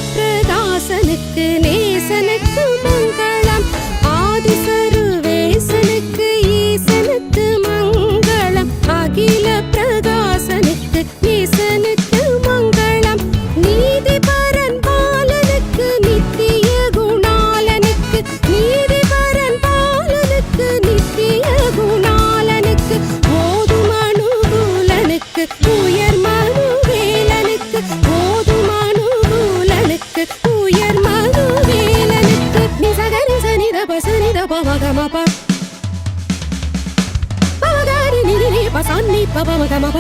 பிரகாசனுக்கு நேசனுக்கு மங்களம் ஆதிசருவேசனுக்கு ஈசனுக்கு மங்களம் அகில பிரகாசனுக்கு நேசனுக்கு மங்களம் நீதிபரன் பாலனுக்கு நித்திய குணாலனுக்கு நீதிபரன் பாலனுக்கு நித்திய குணாலனுக்கு ஓதும் அனுகூலனுக்கு உயர் மனுவேலனுக்கு ஓதும் அனுகூலனுக்கு உயர் மனுவேலனுக்கு நிசகரி சனித பசனித பவகமப பவகாரி நிரி பசன்னி பவகமப